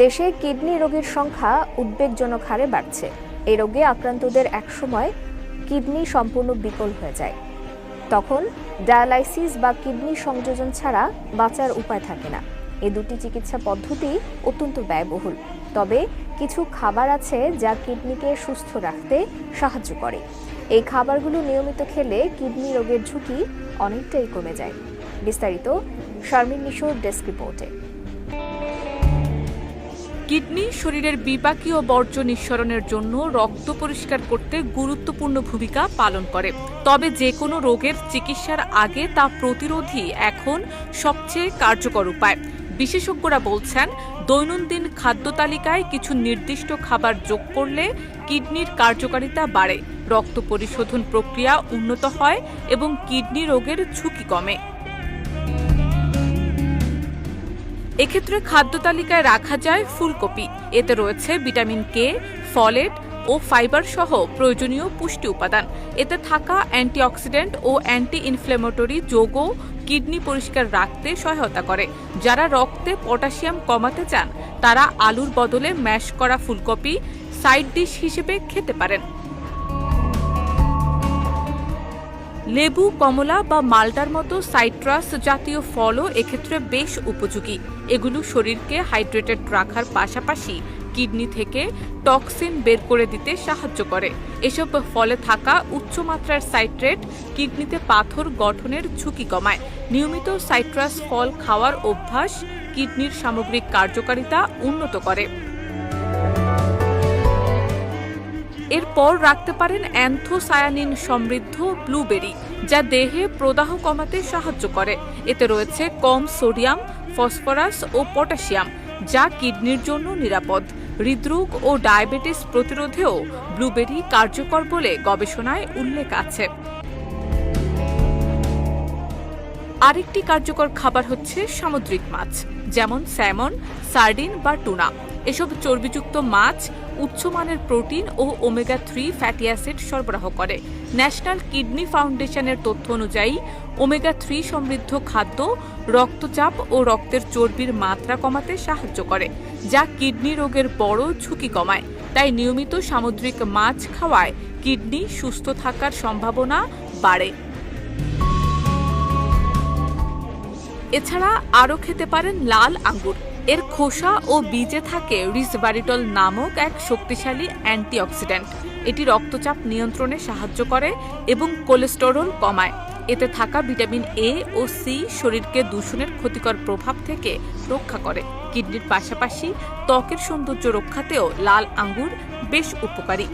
দেশে কিডনি রোগীর সংখ্যা উদ্বেগজনক হারে বাড়ছে। এই রোগে আক্রান্তদের একসময় কিডনি সম্পূর্ণ বিকল হয়ে যায়। তখন ডায়ালাইসিস বা কিডনি সংযোজন ছাড়া বাঁচার উপায় থাকে না। এই দুটি চিকিৎসা পদ্ধতি অত্যন্ত ব্যয়বহুল। তবে কিছু খাবার আছে যা কিডনিকে সুস্থ রাখতে সাহায্য করে। এই খাবারগুলো নিয়মিত খেলে কিডনি রোগের ঝুঁকি অনেকটাই কমে যায়। বিস্তারিত শারমিন নিশোর ডেস্ক রিপোর্টে। কিডনি শরীরের বিপাকীয় বর্জ্য নিঃসরণের জন্য রক্ত পরিষ্কার করতে গুরুত্বপূর্ণ ভূমিকা পালন করে। তবে যে কোনো রোগের চিকিৎসার আগে তা প্রতিরোধই এখন সবচেয়ে কার্যকর উপায়। বিশেষজ্ঞরা বলছেন, দৈনন্দিন খাদ্য তালিকায় কিছু নির্দিষ্ট খাবার যোগ করলে কিডনির কার্যকারিতা বাড়ে, রক্ত পরিশোধন প্রক্রিয়া উন্নত হয় এবং কিডনি রোগের ঝুঁকি কমে। এক্ষেত্রে খাদ্য তালিকায় রাখা যায় ফুলকপি। এতে রয়েছে ভিটামিন কে, ফলেট ও ফাইবার সহ প্রয়োজনীয় পুষ্টি উপাদান। এতে থাকা অ্যান্টিঅক্সিডেন্ট ও অ্যান্টি ইনফ্ল্যামেটরি যৌগও কিডনি পরিষ্কার রাখতে সহায়তা করে। যারা রক্তে পটাশিয়াম কমাতে চান তারা আলুর বদলে ম্যাশ করা ফুলকপি সাইড ডিশ হিসেবে খেতে পারেন। লেবু, কমলা বা মাল্টার মতো সাইট্রাস জাতীয় ফলও এক্ষেত্রে বেশ উপযোগী। এগুলো শরীরকে হাইড্রেটেড রাখার পাশাপাশি কিডনি থেকে টক্সিন বের করে দিতে সাহায্য করে। এসব ফলে থাকা উচ্চমাত্রার সাইট্রেট কিডনিতে পাথর গঠনের ঝুঁকি কমায়। নিয়মিত সাইট্রাস ফল খাওয়ার অভ্যাস কিডনির সামগ্রিক কার্যকারিতা উন্নত করে। এরপর রাখতে পারেন অ্যান্থোসায়ানিন সমৃদ্ধ ব্লুবেরি, যা দেহে প্রদাহ কমাতে সাহায্য করে। এতে রয়েছে কম সোডিয়াম, ফসফরাস ও পটাশিয়াম, যা কিডনির জন্য নিরাপদ। হৃদরোগ ও ডায়াবেটিস প্রতিরোধেও ব্লুবেরি কার্যকর বলে গবেষণায় উল্লেখ আছে। আরেকটি কার্যকর খাবার হচ্ছে সামুদ্রিক মাছ, যেমন স্যামন, সার্ডিন বা টুনা। এসব চর্বিযুক্ত মাছ উচ্চমানের প্রোটিন ও ওমেগা-3 ফ্যাটি অ্যাসিড সরবরাহ করে। ন্যাশনাল কিডনি ফাউন্ডেশনের তথ্য অনুযায়ী ওমেগা-3 সমৃদ্ধ খাদ্য রক্তচাপ ও রক্তের চর্বির মাত্রা কমাতে সাহায্য করে, যা কিডনি রোগের বড় ঝুঁকি কমায়। তাই নিয়মিত সামুদ্রিক মাছ খাওয়ায় কিডনি সুস্থ থাকার সম্ভাবনা বাড়ে। এছাড়া আরও খেতে পারেন লাল আঙ্গুর। এর খোসা ও বীজে থাকে রিসভারিটল নামক এক শক্তিশালী অ্যান্টিঅক্সিডেন্ট। এটি রক্তচাপ নিয়ন্ত্রণে সাহায্য করে এবং কোলেস্টেরল কমায়। এতে থাকা ভিটামিন এ ও সি শরীরকে দূষণের ক্ষতিকর প্রভাব থেকে রক্ষা করে। কিডনির পাশাপাশি ত্বকের সৌন্দর্য রক্ষাতেও লাল আঙ্গুর বেশ উপকারী।